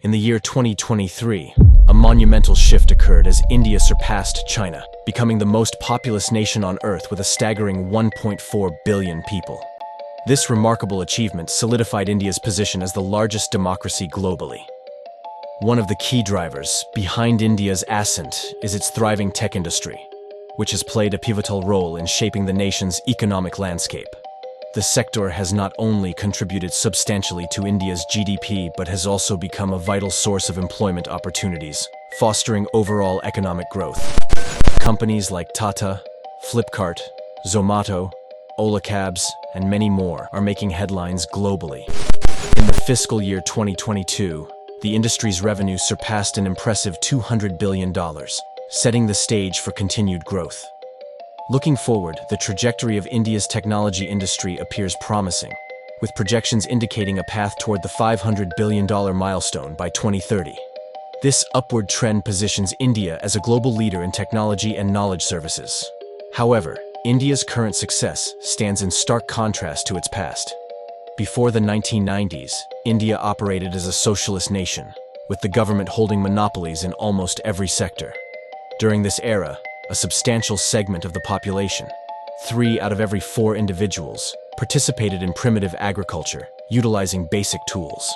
In the year 2023, a monumental shift occurred as India surpassed China, becoming the most populous nation on Earth with a staggering 1.4 billion people. This remarkable achievement solidified India's position as the largest democracy globally. One of the key drivers behind India's ascent is its thriving tech industry, which has played a pivotal role in shaping the nation's economic landscape. The sector has not only contributed substantially to India's GDP but has also become a vital source of employment opportunities, fostering overall economic growth. Companies like Tata, Flipkart, Zomato, Ola Cabs, and many more are making headlines globally. In the fiscal year 2022, the industry's revenue surpassed an impressive $200 billion, setting the stage for continued growth. Looking forward, the trajectory of India's technology industry appears promising, with projections indicating a path toward the $500 billion milestone by 2030. This upward trend positions India as a global leader in technology and knowledge services. However, India's current success stands in stark contrast to its past. Before the 1990s, India operated as a socialist nation, with the government holding monopolies in almost every sector. During this era, a substantial segment of the population, 3 out of every 4 individuals, participated in primitive agriculture, utilizing basic tools.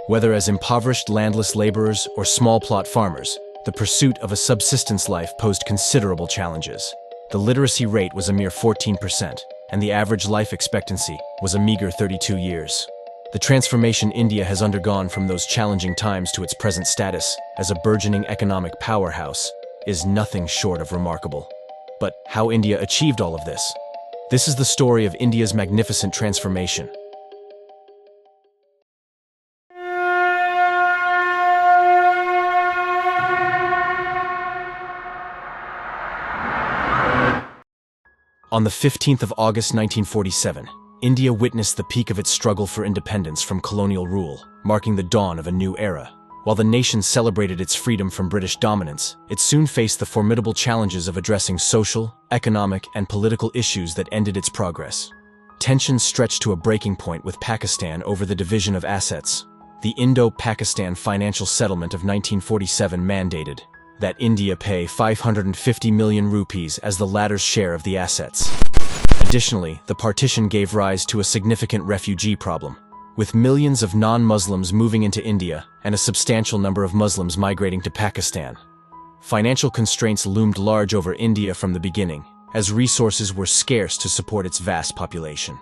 Whether as impoverished landless laborers or small plot farmers, the pursuit of a subsistence life posed considerable challenges. The literacy rate was a mere 14%, and the average life expectancy was a meager 32 years. The transformation India has undergone from those challenging times to its present status as a burgeoning economic powerhouse is nothing short of remarkable. But how India achieved all of this? This is the story of India's magnificent transformation. On the 15th of August 1947, India witnessed the peak of its struggle for independence from colonial rule, marking the dawn of a new era. While the nation celebrated its freedom from British dominance, it soon faced the formidable challenges of addressing social, economic, and political issues that ended its progress. Tensions stretched to a breaking point with Pakistan over the division of assets. The Indo-Pakistan Financial Settlement of 1947 mandated that India pay 550 million rupees as the latter's share of the assets. Additionally, the partition gave rise to a significant refugee problem, with millions of non-Muslims moving into India and a substantial number of Muslims migrating to Pakistan. Financial constraints loomed large over India from the beginning, as resources were scarce to support its vast population.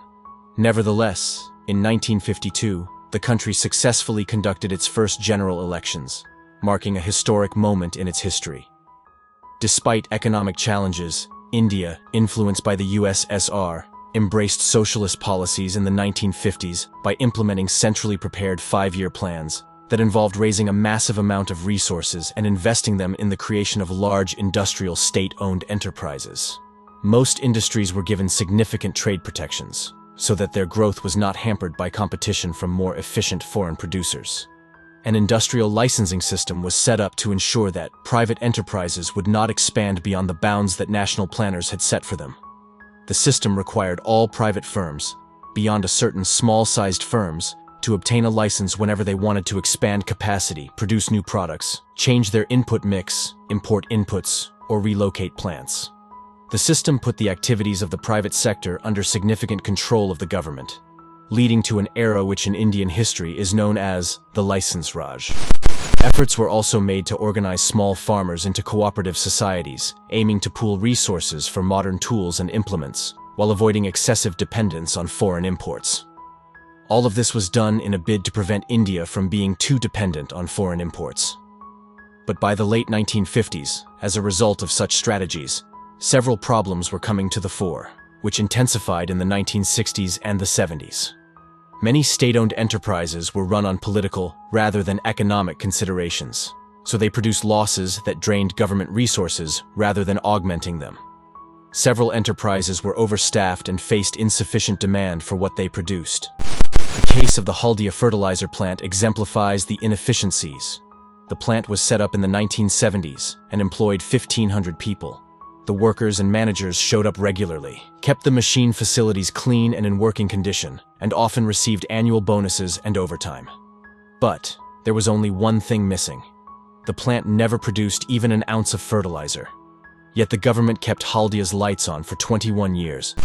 Nevertheless, in 1952, the country successfully conducted its first general elections, marking a historic moment in its history. Despite economic challenges, India, influenced by the USSR, embraced socialist policies in the 1950s by implementing centrally prepared 5-year plans that involved raising a massive amount of resources and investing them in the creation of large industrial state-owned enterprises. Most industries were given significant trade protections, so that their growth was not hampered by competition from more efficient foreign producers. An industrial licensing system was set up to ensure that private enterprises would not expand beyond the bounds that national planners had set for them. The system required all private firms, beyond a certain small-sized firms, to obtain a license whenever they wanted to expand capacity, produce new products, change their input mix, import inputs, or relocate plants. The system put the activities of the private sector under significant control of the government, leading to an era which in Indian history is known as the License Raj. Efforts were also made to organize small farmers into cooperative societies, aiming to pool resources for modern tools and implements, while avoiding excessive dependence on foreign imports. All of this was done in a bid to prevent India from being too dependent on foreign imports. But by the late 1950s, as a result of such strategies, several problems were coming to the fore, which intensified in the 1960s and the 70s. Many state-owned enterprises were run on political rather than economic considerations, so they produced losses that drained government resources rather than augmenting them. Several enterprises were overstaffed and faced insufficient demand for what they produced. The case of the Haldia fertilizer plant exemplifies the inefficiencies. The plant was set up in the 1970s and employed 1,500 people. The workers and managers showed up regularly, kept the machine facilities clean and in working condition, and often received annual bonuses and overtime. But There was only one thing missing. The plant never produced even an ounce of fertilizer. Yet the government kept Haldia's lights on for 21 years.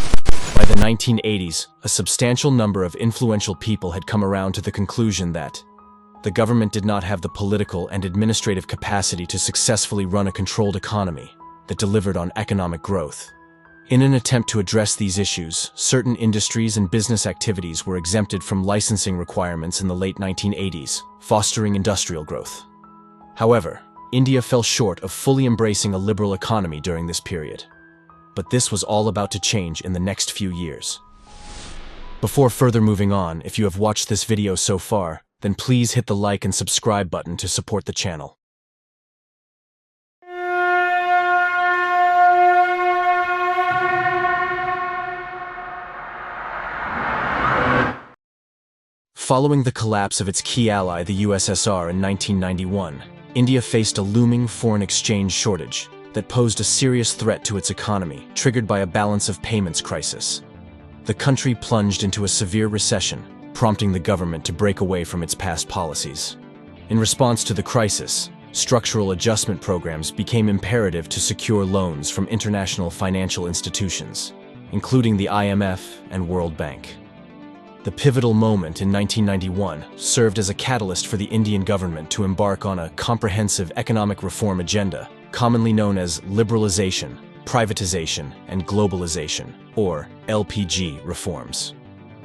By the 1980s, a substantial number of influential people had come around to the conclusion that the government did not have the political and administrative capacity to successfully run a controlled economy that delivered on economic growth. In an attempt to address these issues, certain industries and business activities were exempted from licensing requirements in the late 1980s, fostering industrial growth. However, India fell short of fully embracing a liberal economy during this period. But this was all about to change in the next few years. Before further moving on, if you have watched this video so far, then please hit the like and subscribe button to support the channel. Following the collapse of its key ally, the USSR, in 1991, India faced a looming foreign exchange shortage that posed a serious threat to its economy, triggered by a balance of payments crisis. The country plunged into a severe recession, prompting the government to break away from its past policies. In response to the crisis, structural adjustment programs became imperative to secure loans from international financial institutions, including the IMF and World Bank. The pivotal moment in 1991 served as a catalyst for the Indian government to embark on a comprehensive economic reform agenda, commonly known as liberalization, privatization, and globalization, or LPG reforms.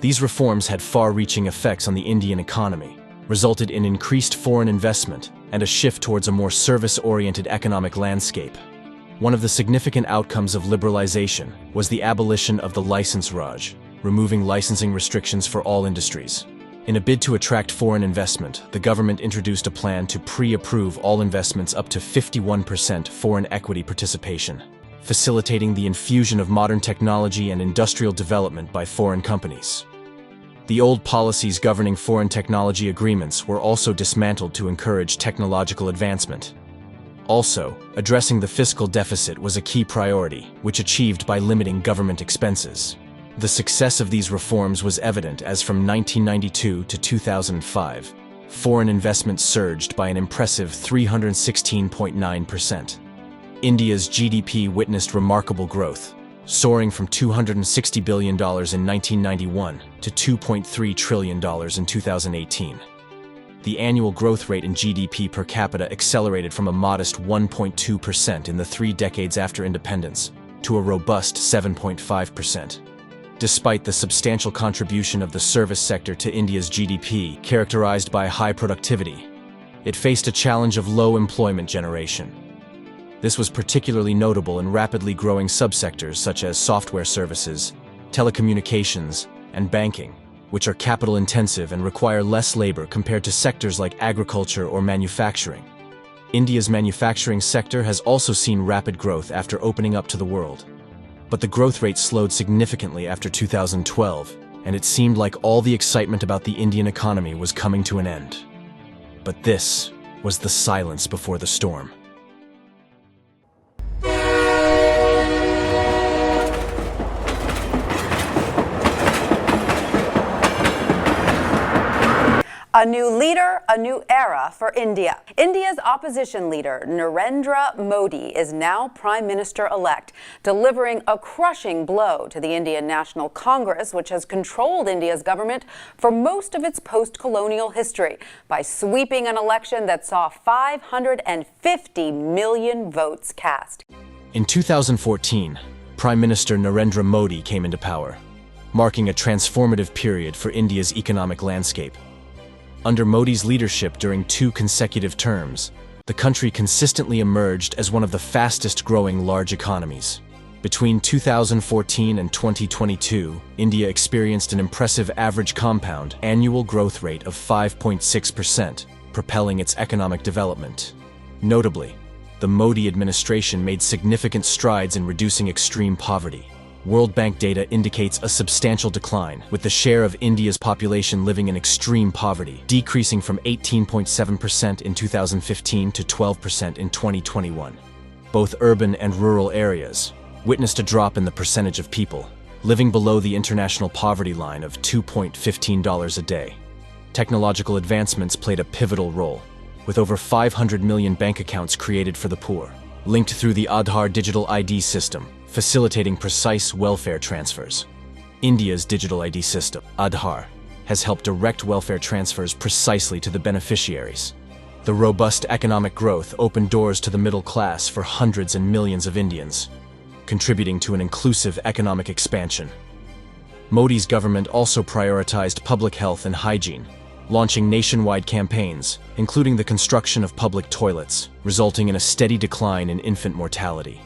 These reforms had far-reaching effects on the Indian economy, resulted in increased foreign investment, and a shift towards a more service-oriented economic landscape. One of the significant outcomes of liberalization was the abolition of the license Raj, removing licensing restrictions for all industries. In a bid to attract foreign investment, the government introduced a plan to pre-approve all investments up to 51% foreign equity participation, facilitating the infusion of modern technology and industrial development by foreign companies. The old policies governing foreign technology agreements were also dismantled to encourage technological advancement. Also, addressing the fiscal deficit was a key priority, which achieved by limiting government expenses. The success of these reforms was evident as from 1992 to 2005, foreign investment surged by an impressive 316.9%. India's GDP witnessed remarkable growth, soaring from $260 billion in 1991 to $2.3 trillion in 2018. The annual growth rate in GDP per capita accelerated from a modest 1.2% in the 3 decades after independence to a robust 7.5%. Despite the substantial contribution of the service sector to India's GDP, characterized by high productivity, it faced a challenge of low employment generation. This was particularly notable in rapidly growing subsectors such as software services, telecommunications, and banking, which are capital-intensive and require less labor compared to sectors like agriculture or manufacturing. India's manufacturing sector has also seen rapid growth after opening up to the world. But the growth rate slowed significantly after 2012, and it seemed like all the excitement about the Indian economy was coming to an end. But this was the silence before the storm. A new leader, a new era for India. India's opposition leader, Narendra Modi, is now Prime Minister-elect, delivering a crushing blow to the Indian National Congress, which has controlled India's government for most of its post-colonial history, by sweeping an election that saw 550 million votes cast. In 2014, Prime Minister Narendra Modi came into power, marking a transformative period for India's economic landscape. Under Modi's leadership during 2 consecutive terms, the country consistently emerged as one of the fastest-growing large economies. Between 2014 and 2022, India experienced an impressive average compound annual growth rate of 5.6%, propelling its economic development. Notably, the Modi administration made significant strides in reducing extreme poverty. World Bank data indicates a substantial decline, with the share of India's population living in extreme poverty decreasing from 18.7% in 2015 to 12% in 2021. Both urban and rural areas witnessed a drop in the percentage of people living below the international poverty line of $2.15 a day. technological advancements played a pivotal role, with over 500 million bank accounts created for the poor, linked through the Aadhaar digital ID system, facilitating precise welfare transfers. India's digital ID system, Aadhaar, has helped direct welfare transfers precisely to the beneficiaries. The robust economic growth opened doors to the middle class for hundreds and millions of Indians, contributing to an inclusive economic expansion. Modi's government also prioritized public health and hygiene, launching nationwide campaigns, including the construction of public toilets, resulting in a steady decline in infant mortality.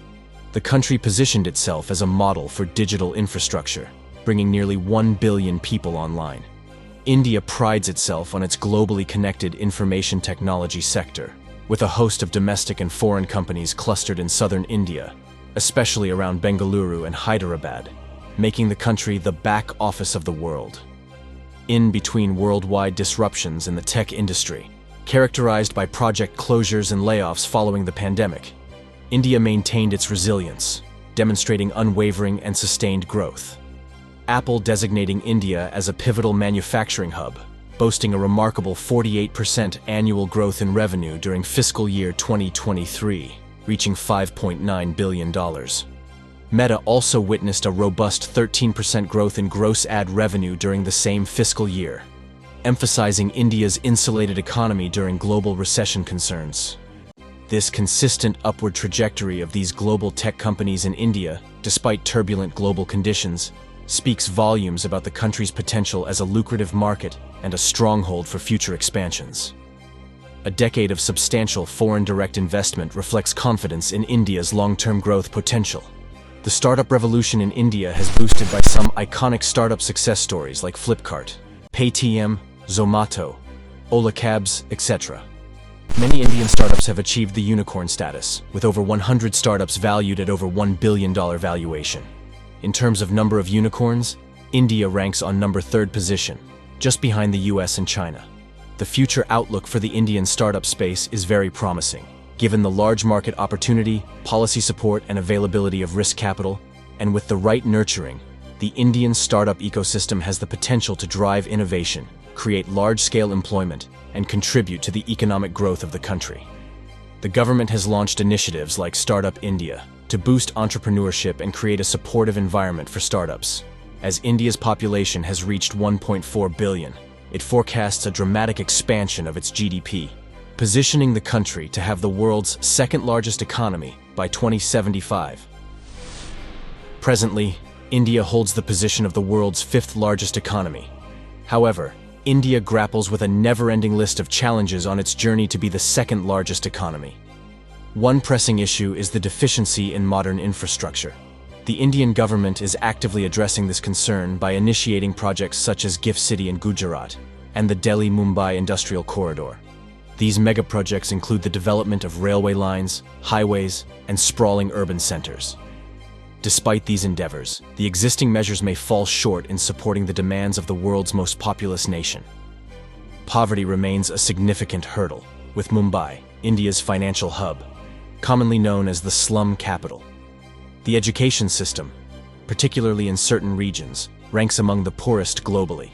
The country positioned itself as a model for digital infrastructure, bringing nearly 1 billion people online. India prides itself on its globally connected information technology sector, with a host of domestic and foreign companies clustered in southern India, especially around Bengaluru and Hyderabad, making the country the back office of the world. In between worldwide disruptions in the tech industry, characterized by project closures and layoffs following the pandemic, India maintained its resilience, demonstrating unwavering and sustained growth. Apple designating India as a pivotal manufacturing hub, boasting a remarkable 48% annual growth in revenue during fiscal year 2023, reaching $5.9 billion. Meta also witnessed a robust 13% growth in gross ad revenue during the same fiscal year, emphasizing India's insulated economy during global recession concerns. This consistent upward trajectory of these global tech companies in India, despite turbulent global conditions, speaks volumes about the country's potential as a lucrative market and a stronghold for future expansions. A decade of substantial foreign direct investment reflects confidence in India's long-term growth potential. The startup revolution in India has boosted by some iconic startup success stories like Flipkart, Paytm, Zomato, Ola Cabs, etc. Many Indian startups have achieved the unicorn status, with over 100 startups valued at over $1 billion valuation. In terms of number of unicorns, India ranks on number 3rd position, just behind the US and China. The future outlook for the Indian startup space is very promising, given the large market opportunity, policy support, and availability of risk capital, and with the right nurturing, the Indian startup ecosystem has the potential to drive innovation, create large-scale employment, and contribute to the economic growth of the country. The government has launched initiatives like Startup India to boost entrepreneurship and create a supportive environment for startups. As India's population has reached 1.4 billion, it forecasts a dramatic expansion of its GDP, positioning the country to have the world's second-largest economy by 2075. Presently, India holds the position of the world's 5th-largest economy. However, India grapples with a never-ending list of challenges on its journey to be the 2nd-largest economy. One pressing issue is the deficiency in modern infrastructure. The Indian government is actively addressing this concern by initiating projects such as GIFT City in Gujarat and the Delhi-Mumbai Industrial Corridor. These megaprojects include the development of railway lines, highways, and sprawling urban centers. Despite these endeavors, the existing measures may fall short in supporting the demands of the world's most populous nation. Poverty remains a significant hurdle, with Mumbai, India's financial hub, commonly known as the slum capital. The education system, particularly in certain regions, ranks among the poorest globally.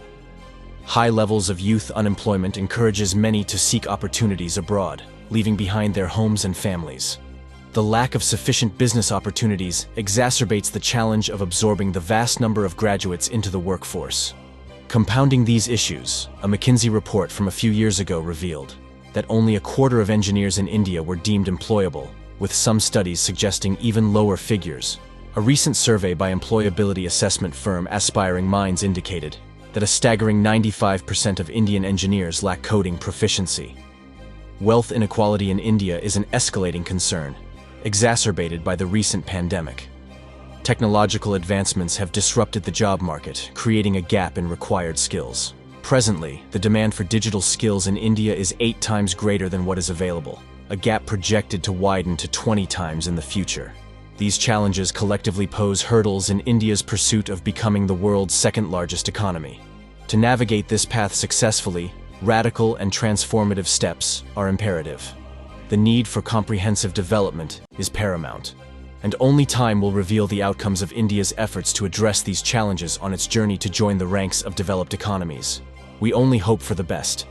High levels of youth unemployment encourages many to seek opportunities abroad, leaving behind their homes and families. The lack of sufficient business opportunities exacerbates the challenge of absorbing the vast number of graduates into the workforce. Compounding these issues, a McKinsey report from a few years ago revealed that only a quarter of engineers in India were deemed employable, with some studies suggesting even lower figures. A recent survey by employability assessment firm Aspiring Minds indicated that a staggering 95% of Indian engineers lack coding proficiency. Wealth inequality in India is an escalating concern, exacerbated by the recent pandemic. Technological advancements have disrupted the job market, creating a gap in required skills. Presently, the demand for digital skills in India is 8 times greater than what is available, a gap projected to widen to 20 times in the future. These challenges collectively pose hurdles in India's pursuit of becoming the world's 2nd-largest economy. To navigate this path successfully, radical and transformative steps are imperative. The need for comprehensive development is paramount, and only time will reveal the outcomes of India's efforts to address these challenges on its journey to join the ranks of developed economies. we only hope for the best.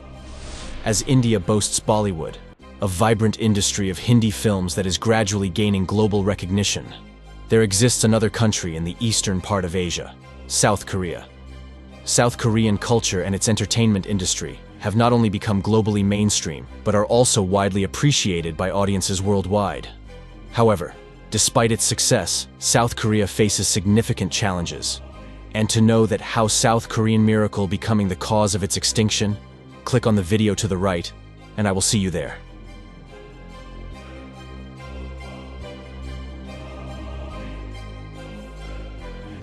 As India boasts Bollywood, a vibrant industry of Hindi films that is gradually gaining global recognition, there exists another country in the eastern part of Asia, South Korea. South Korean culture and its entertainment industry have not only become globally mainstream, but are also widely appreciated by audiences worldwide. However, despite its success, South Korea faces significant challenges. And to know that how South Korean miracle becoming the cause of its extinction, click on the video to the right, and I will see you there.